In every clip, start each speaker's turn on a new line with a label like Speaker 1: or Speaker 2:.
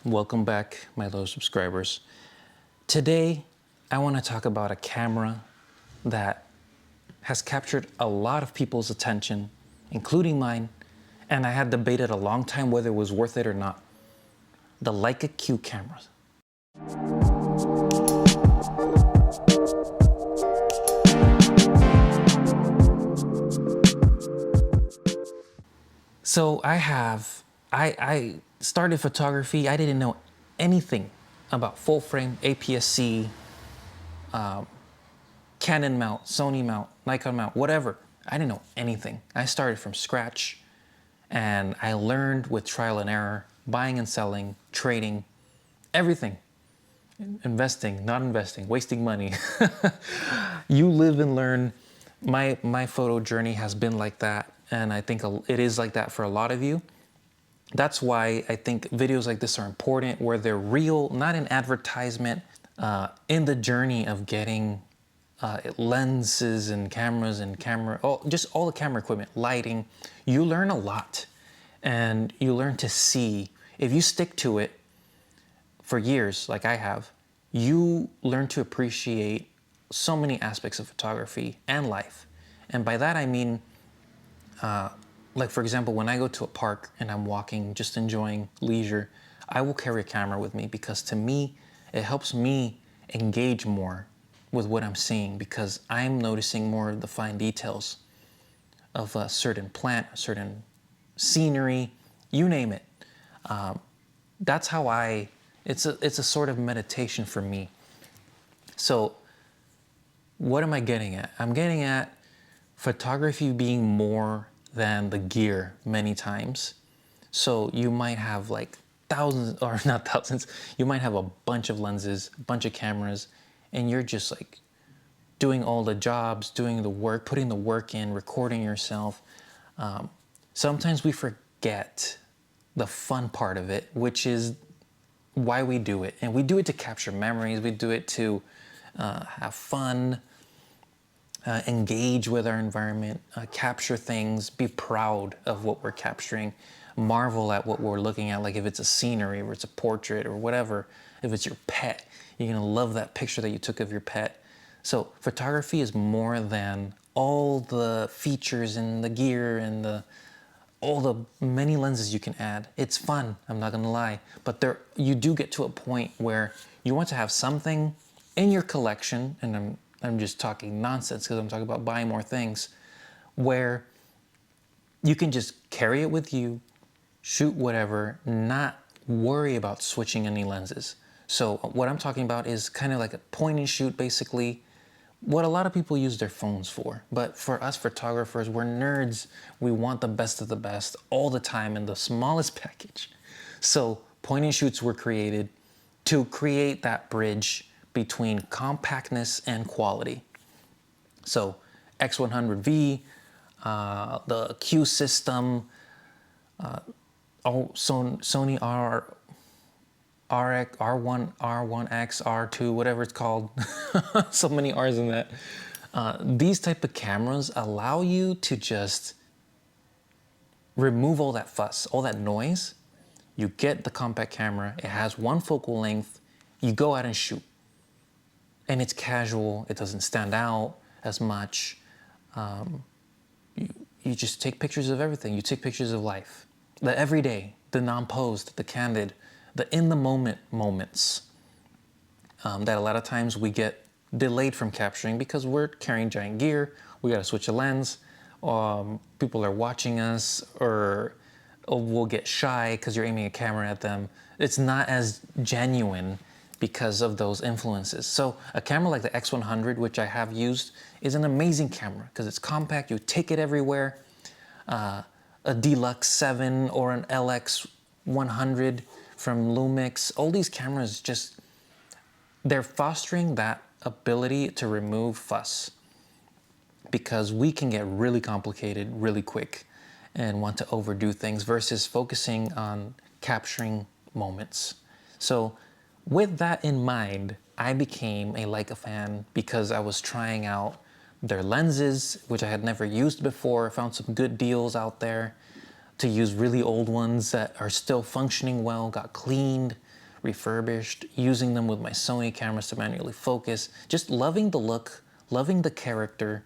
Speaker 1: Welcome back, my loyal subscribers. Today, I want to talk about a camera that has captured a lot of people's attention, including mine, and I had debated a long time whether it was worth it or not. The Leica Q cameras. So I started photography. I didn't know anything about full frame, APS-C, Canon mount, Sony mount, Nikon mount, whatever. I didn't know anything. I started from scratch and I learned with trial and error, buying and selling, trading, everything. Investing, not investing, wasting money. You live and learn. My photo journey has been like that, and I think it is like that for a lot of you. That's why I think videos like this are important, where they're real, not an advertisement, in the journey of getting lenses and cameras and just all the camera equipment, lighting. You learn a lot, and you learn to see. If you stick to it for years, like I have, you learn to appreciate so many aspects of photography and life. And by that I mean, like for example, when I go to a park and I'm walking, just enjoying leisure, I will carry a camera with me because to me, it helps me engage more with what I'm seeing because I'm noticing more of the fine details of a certain plant, a certain scenery, you name it. That's how it's a sort of meditation for me. So what am I getting at? I'm getting at photography being more than the gear many times. So you might have like thousands, or not thousands, you might have a bunch of lenses, a bunch of cameras, and you're just like doing all the jobs, doing the work, putting the work in, recording yourself. Sometimes we forget the fun part of it, which is why we do it. And we do it to capture memories. We do it to have fun, engage with our environment, capture things, be proud of what we're capturing, marvel at what we're looking at. Like if it's a scenery or it's a portrait or whatever, if it's your pet, you're gonna love that picture that you took of your pet. So photography is more than all the features and the gear and all the many lenses you can add. It's fun, I'm not gonna lie, but you do get to a point where you want to have something in your collection, and I'm just talking nonsense because I'm talking about buying more things, where you can just carry it with you, shoot whatever, not worry about switching any lenses. So what I'm talking about is kind of like a point and shoot, basically, what a lot of people use their phones for. But for us photographers, we're nerds. We want the best of the best all the time in the smallest package. So point and shoots were created to create that bridge between compactness and quality. So X100V, the Q system, Sony RX, R1, R1X, R2, whatever it's called. So many R's in that. These type of cameras allow you to just remove all that fuss, all that noise. You get the compact camera, it has one focal length, you go out and shoot. And it's casual, it doesn't stand out as much. You just take pictures of everything. You take pictures of life, the everyday, the non-posed, the candid, the in-the-moment moments that a lot of times we get delayed from capturing because we're carrying giant gear, we gotta switch a lens, people are watching us, or we'll get shy because you're aiming a camera at them. It's not as genuine because of those influences. So a camera like the X100, which I have used, is an amazing camera because it's compact, you take it everywhere. A Deluxe 7 or an LX 100 from Lumix, all these cameras they're fostering that ability to remove fuss because we can get really complicated really quick and want to overdo things versus focusing on capturing moments. So with that in mind, I became a Leica fan because I was trying out their lenses, which I had never used before. I found some good deals out there to use really old ones that are still functioning well, got cleaned, refurbished, using them with my Sony cameras to manually focus, just loving the look, loving the character,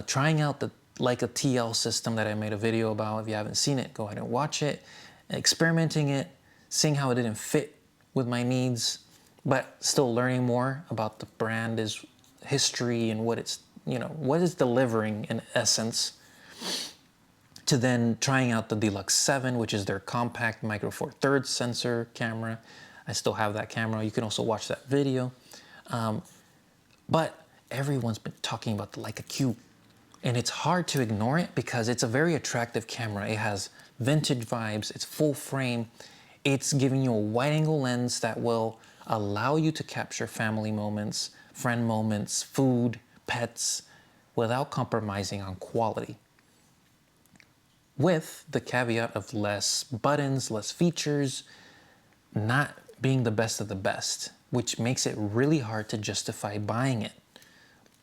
Speaker 1: trying out the Leica TL system that I made a video about. If you haven't seen it, go ahead and watch it. Experimenting it, seeing how it didn't fit with my needs, but still learning more about the brand, is history and what it's, what it's delivering in essence, to then trying out the Deluxe 7, which is their compact micro four thirds sensor camera. I still have that camera. You can also watch that video. But everyone's been talking about the Leica Q, and it's hard to ignore it because it's a very attractive camera. It has vintage vibes, it's full frame, it's giving you a wide angle lens that will allow you to capture family moments, friend moments, food, pets, without compromising on quality. With the caveat of less buttons, less features, not being the best of the best, which makes it really hard to justify buying it.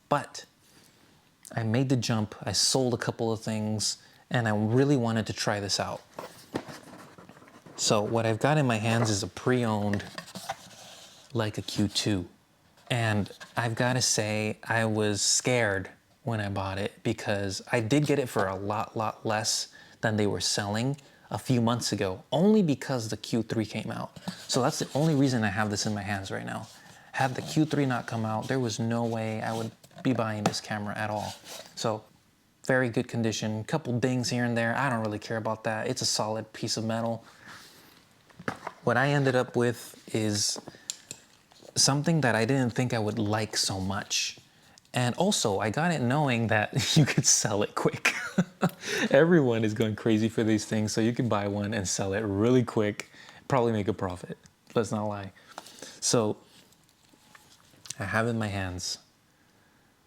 Speaker 1: But I made the jump, I sold a couple of things, and I really wanted to try this out. So what I've got in my hands is a pre-owned Leica Q2. And I've got to say, I was scared when I bought it because I did get it for a lot less than they were selling a few months ago, only because the Q3 came out. So that's the only reason I have this in my hands right now. Had the Q3 not come out, there was no way I would be buying this camera at all. So very good condition, couple dings here and there. I don't really care about that. It's a solid piece of metal. What I ended up with is something that I didn't think I would like so much. And also, I got it knowing that you could sell it quick. Everyone is going crazy for these things, so you can buy one and sell it really quick, probably make a profit. Let's not lie. So I have in my hands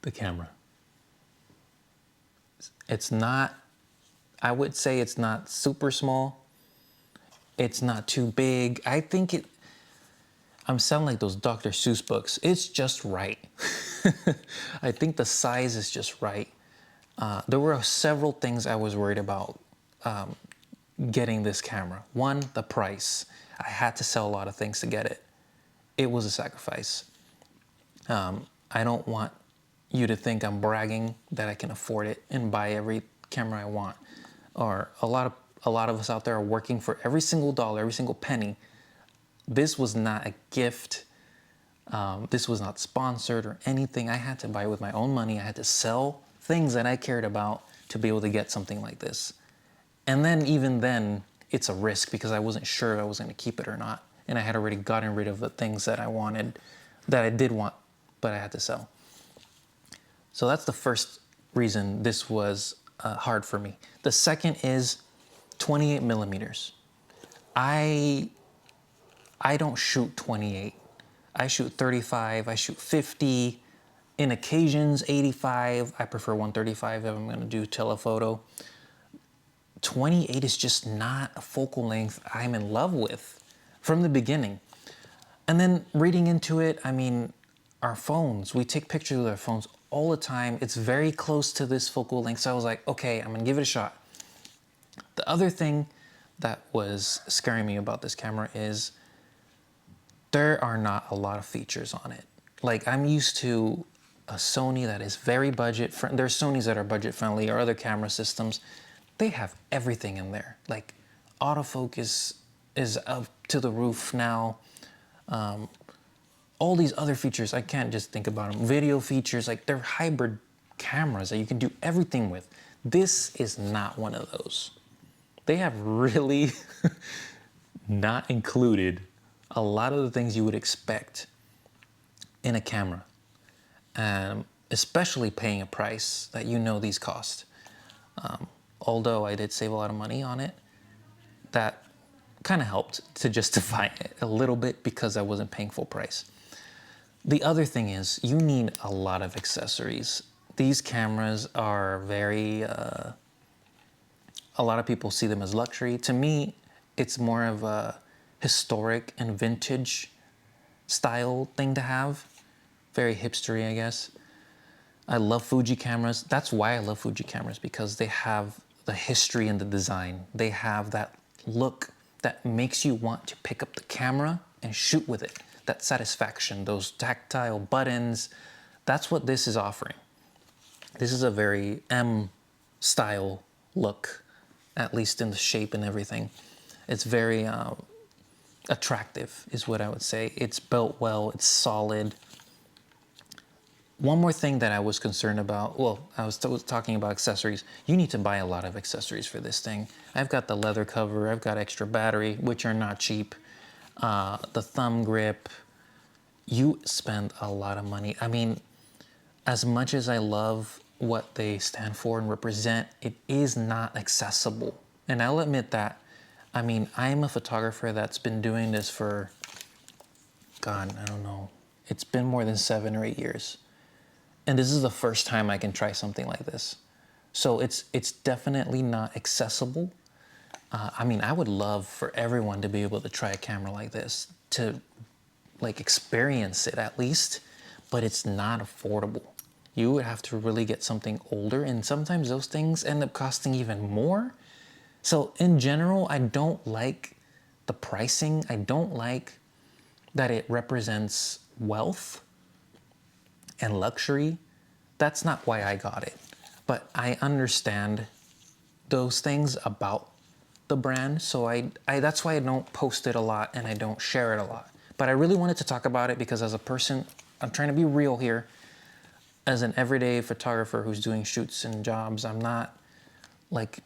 Speaker 1: the camera. It's not, I would say it's not super small. It's not too big. I think I'm sounding like those Dr. Seuss books. It's just right. I think the size is just right. There were several things I was worried about getting this camera. One, the price. I had to sell a lot of things to get it. It was a sacrifice. I don't want you to think I'm bragging that I can afford it and buy every camera I want. Or a lot of us out there are working for every single dollar, every single penny. This was not a gift. This was not sponsored or anything. I had to buy it with my own money. I had to sell things that I cared about to be able to get something like this. And then even then, it's a risk because I wasn't sure if I was going to keep it or not. And I had already gotten rid of the things that I wanted, that I did want, but I had to sell. So that's the first reason this was hard for me. The second is 28 millimeters. I don't shoot 28. I shoot 35, I shoot 50, in occasions 85. I prefer 135 if I'm gonna do telephoto. 28 is just not a focal length I'm in love with from the beginning. And then reading into it, I mean, our phones, we take pictures with our phones all the time. It's very close to this focal length. So I was like, okay, I'm gonna give it a shot. The other thing that was scaring me about this camera is there are not a lot of features on it. Like, I'm used to a Sony that is very budget friendly. There's Sonys that are budget friendly or other camera systems. They have everything in there. Like, autofocus is up to the roof now. All these other features, I can't just think about them. Video features, like, they're hybrid cameras that you can do everything with. This is not one of those. They have really not included a lot of the things you would expect in a camera, especially paying a price that you know these cost. Although I did save a lot of money on it, that kind of helped to justify it a little bit because I wasn't paying full price. The other thing is you need a lot of accessories. These cameras are very, a lot of people see them as luxury. To me, it's more of a historic and vintage style thing to have. Very hipstery, I guess. I love Fuji cameras. That's why I love Fuji cameras, because they have the history and the design. They have that look that makes you want to pick up the camera and shoot with it. That satisfaction, those tactile buttons, that's what this is offering. This is a very M style look, at least in the shape and everything. It's very attractive is what I would say. It's built well, it's solid. One more thing that I was concerned about, well, I was talking about accessories. You need to buy a lot of accessories for this thing. I've got the leather cover, I've got extra battery, which are not cheap. The thumb grip, you spend a lot of money. I mean, as much as I love what they stand for and represent, it is not accessible. And I'll admit that. I mean, I'm a photographer that's been doing this for, God, I don't know. It's been more than 7 or 8 years. And this is the first time I can try something like this. So it's definitely not accessible. I mean, I would love for everyone to be able to try a camera like this, to like experience it at least, but it's not affordable. You would have to really get something older, and sometimes those things end up costing even more. So in general, I don't like the pricing. I don't like that it represents wealth and luxury. That's not why I got it. But I understand those things about the brand. So I that's why I don't post it a lot and I don't share it a lot. But I really wanted to talk about it because as a person, I'm trying to be real here. As an everyday photographer who's doing shoots and jobs, I'm not like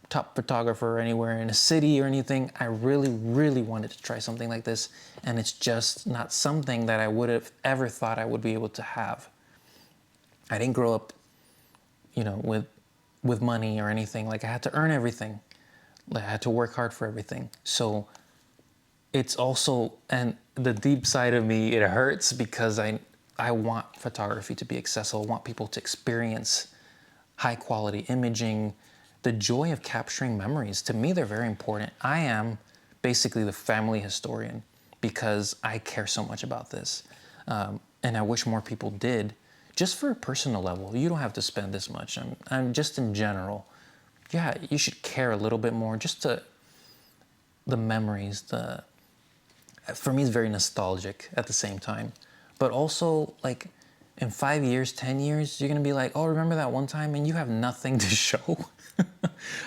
Speaker 1: top photographer anywhere in a city or anything. I really, really wanted to try something like this, and it's just not something that I would have ever thought I would be able to have. I didn't grow up, you know, with money or anything. Like I had to earn everything. Like I had to work hard for everything. So it's also, and the deep side of me, it hurts because I want photography to be accessible. I want people to experience high quality imaging, the joy of capturing memories. To me, they're very important. I am basically the family historian because I care so much about this. And I wish more people did, just for a personal level. You don't have to spend this much. I'm just in general. Yeah, you should care a little bit more, just to the memories. For me, it's very nostalgic at the same time. But also, like, in 5 years, 10 years, you're gonna be like, oh, remember that one time? And you have nothing to show.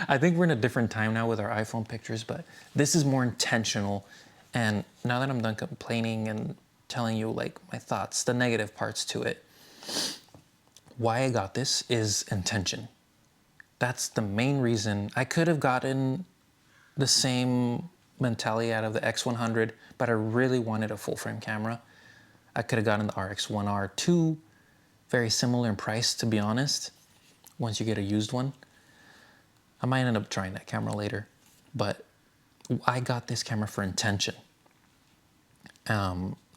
Speaker 1: I think we're in a different time now with our iPhone pictures, but this is more intentional. And now that I'm done complaining and telling you like my thoughts, the negative parts to it, why I got this is intention. That's the main reason. I could have gotten the same mentality out of the X100, but I really wanted a full frame camera. I could have gotten the RX1R2, very similar in price, to be honest, once you get a used one. I might end up trying that camera later, but I got this camera for intention.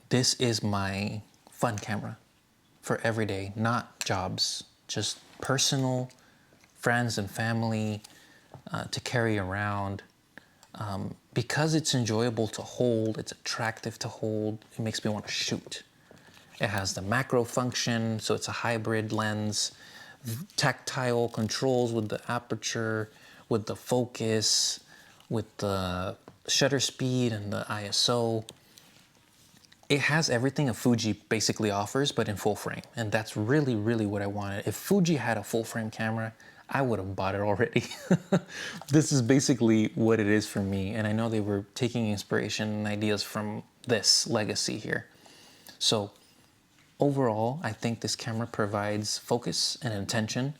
Speaker 1: This is my fun camera for every day, not jobs, just personal, friends and family, to carry around. Because it's enjoyable to hold, it's attractive to hold, it makes me want to shoot. It has the macro function, so it's a hybrid lens, tactile controls with the aperture, with the focus, with the shutter speed and the ISO. It has everything a Fuji basically offers, but in full frame. And that's really, really what I wanted. If Fuji had a full frame camera, I would have bought it already. This is basically what it is for me. And I know they were taking inspiration and ideas from this legacy here. So overall, I think this camera provides focus and intention.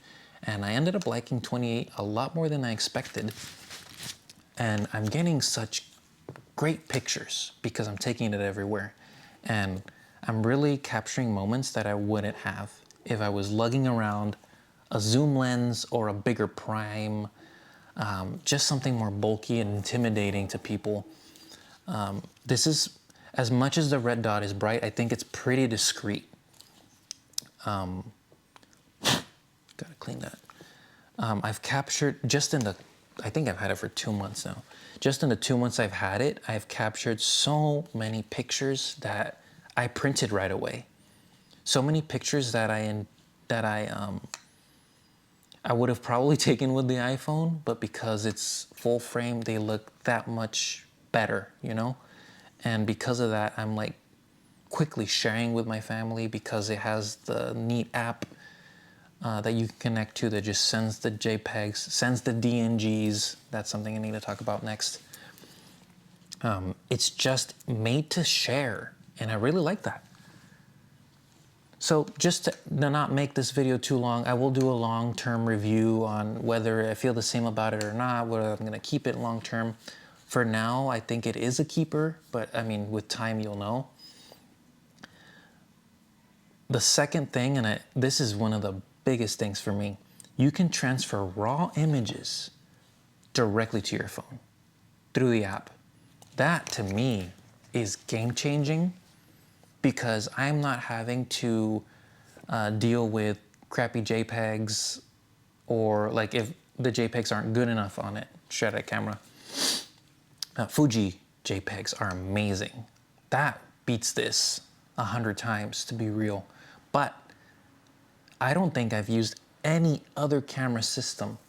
Speaker 1: And I ended up liking 28 a lot more than I expected. And I'm getting such great pictures because I'm taking it everywhere. And I'm really capturing moments that I wouldn't have if I was lugging around a zoom lens or a bigger prime, just something more bulky and intimidating to people. This is, as much as the red dot is bright, I think it's pretty discreet. Gotta clean that. I've captured, just in the, I think I've had it for 2 months now. Just in the 2 months I've had it, I've captured so many pictures that I printed right away. So many pictures that I would have probably taken with the iPhone, but because it's full frame, they look that much better, you know? And because of that, I'm like quickly sharing with my family because it has the neat app that you can connect to that just sends the JPEGs, sends the DNGs. That's something I need to talk about next. It's just made to share, and I really like that. So just to not make this video too long, I will do a long-term review on whether I feel the same about it or not, whether I'm gonna keep it long-term. For now, I think it is a keeper, but I mean, with time, you'll know. The second thing, and this is one of the biggest things for me, you can transfer raw images directly to your phone through the app. That to me is game-changing because I'm not having to deal with crappy JPEGs, or like if the JPEGs aren't good enough on it, shred camera. Fuji JPEGs are amazing. That beats this 100 times, to be real. But I don't think I've used any other camera system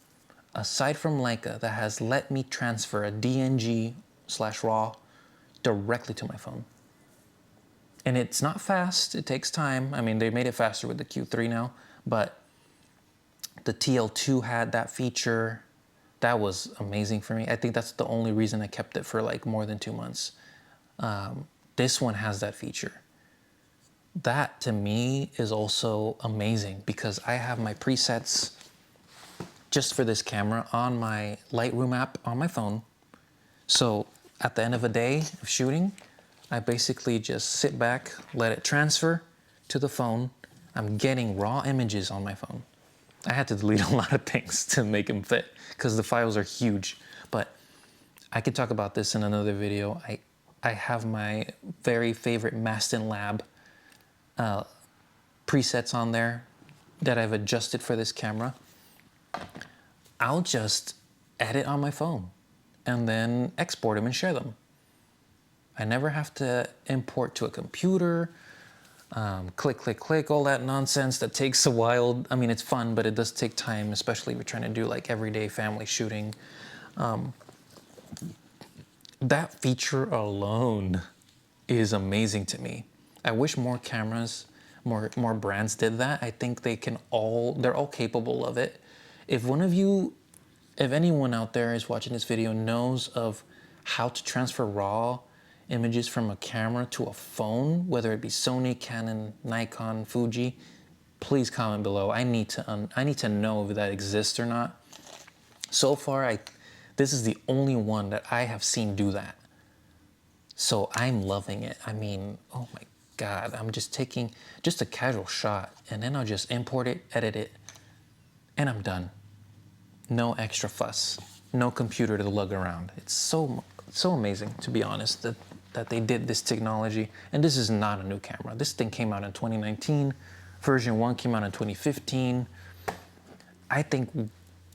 Speaker 1: aside from Leica that has let me transfer a DNG/RAW directly to my phone. And it's not fast, it takes time. I mean, they made it faster with the Q3 now, but the TL2 had that feature. That was amazing for me. I think that's the only reason I kept it for like more than 2 months. This one has that feature. That to me is also amazing because I have my presets just for this camera on my Lightroom app on my phone. So at the end of a day of shooting, I basically just sit back, let it transfer to the phone. I'm getting raw images on my phone. I had to delete a lot of things to make them fit because the files are huge, but I could talk about this in another video. I have my very favorite Mastin Lab presets on there that I've adjusted for this camera. I'll just edit on my phone and then export them and share them. I never have to import to a computer, click, all that nonsense that takes a while. I mean, it's fun, but it does take time, especially if you're trying to do like everyday family shooting. That feature alone is amazing to me. I wish more cameras, more brands did that. I think they're all capable of it. If anyone out there is watching this video knows of how to transfer raw images from a camera to a phone, whether it be Sony, Canon, Nikon, Fuji, please comment below. I need to know if that exists or not. So far, this is the only one that I have seen do that. So I'm loving it. I mean, oh my God, I'm just taking just a casual shot and then I'll just import it, edit it, and I'm done. No extra fuss, no computer to lug around. It's so amazing, to be honest, that they did this technology. And this is not a new camera. This thing came out in 2019. Version 1 came out in 2015. I think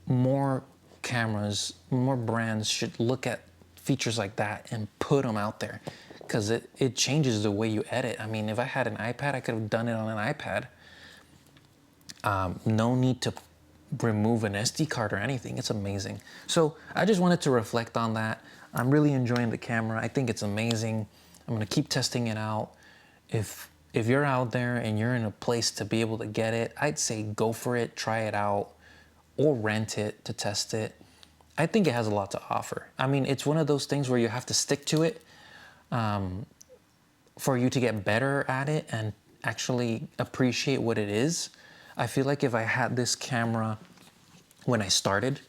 Speaker 1: more cameras, more brands should look at features like that and put them out there because it changes the way you edit. I mean, if I had an iPad, I could have done it on an iPad. No need to remove an SD card or anything. It's amazing. So I just wanted to reflect on that. I'm really enjoying the camera. I think it's amazing. I'm gonna keep testing it out. If you're out there and you're in a place to be able to get it, I'd say go for it, try it out, or rent it to test it. I think it has a lot to offer. I mean, it's one of those things where you have to stick to it for you to get better at it and actually appreciate what it is. I feel like if I had this camera when I started,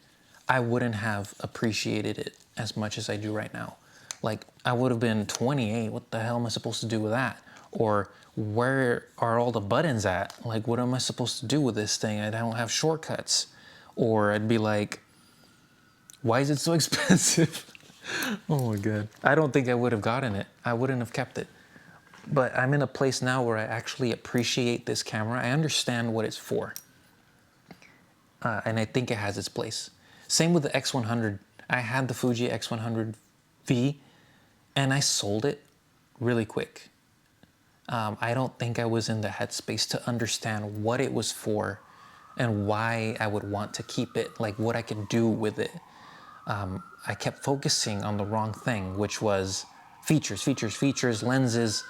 Speaker 1: I wouldn't have appreciated it as much as I do right now. Like, I would have been 28, what the hell am I supposed to do with that? Or where are all the buttons at? Like, what am I supposed to do with this thing? I don't have shortcuts. Or I'd be like, why is it so expensive? Oh my God. I don't think I would have gotten it. I wouldn't have kept it. But I'm in a place now where I actually appreciate this camera. I understand what it's for. And I think it has its place. Same with the X100. I had the Fuji X100V and I sold it really quick. I don't think I was in the headspace to understand what it was for and why I would want to keep it, like what I could do with it. I kept focusing on the wrong thing, which was features, features, features, lenses,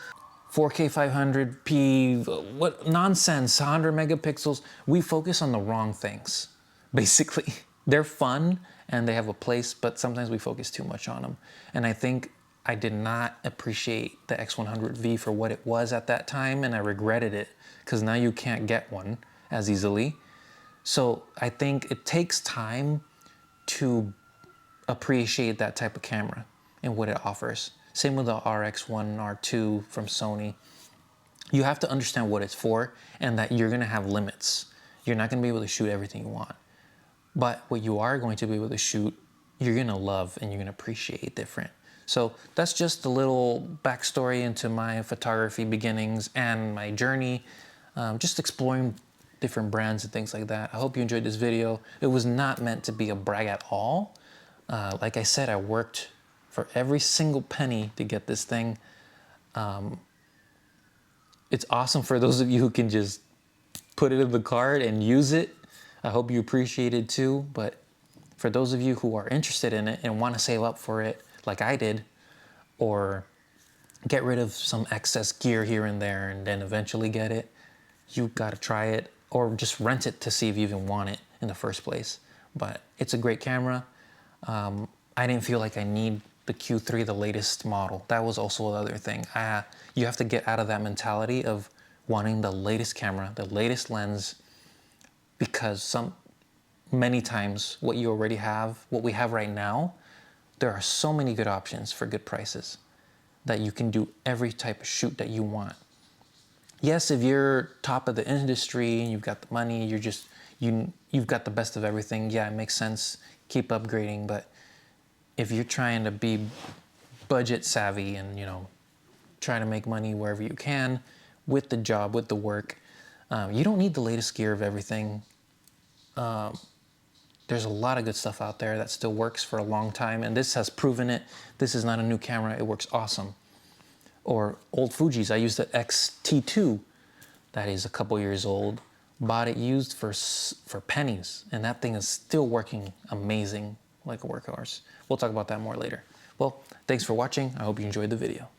Speaker 1: 4K 500p, what nonsense, 100 megapixels. We focus on the wrong things, basically. They're fun and they have a place, but sometimes we focus too much on them. And I think I did not appreciate the X100V for what it was at that time, and I regretted it because now you can't get one as easily. So I think it takes time to appreciate that type of camera and what it offers. Same with the RX1, R2 from Sony. You have to understand what it's for and that you're gonna have limits. You're not gonna be able to shoot everything you want. But what you are going to be able to shoot, you're gonna love and you're gonna appreciate different. So that's just a little backstory into my photography beginnings and my journey, just exploring different brands and things like that. I hope you enjoyed this video. It was not meant to be a brag at all. Like I said, I worked for every single penny to get this thing. It's awesome for those of you who can just put it in the cart and use it. I hope you appreciate it too. But for those of you who are interested in it and want to save up for it like I did, or get rid of some excess gear here and there and then eventually get it, you got to try it, or just rent it to see if you even want it in the first place. But it's a great camera. I didn't feel like I need the Q3, the latest model. That was also another thing. You have to get out of that mentality of wanting the latest camera, the latest lens, because many times what you already have, what we have right now, there are so many good options for good prices that you can do every type of shoot that you want. Yes, if you're top of the industry and you've got the money, you've got the best of everything, yeah, it makes sense, keep upgrading. But if you're trying to be budget savvy and, try to make money wherever you can with the job, with the work, you don't need the latest gear of everything. There's a lot of good stuff out there that still works for a long time, and this has proven it. This is not a new camera, it works awesome. Or old Fujis, I used the X-T2, that is a couple years old, bought it used for pennies, and that thing is still working amazing like a workhorse. We'll talk about that more later. Well, thanks for watching. I hope you enjoyed the video.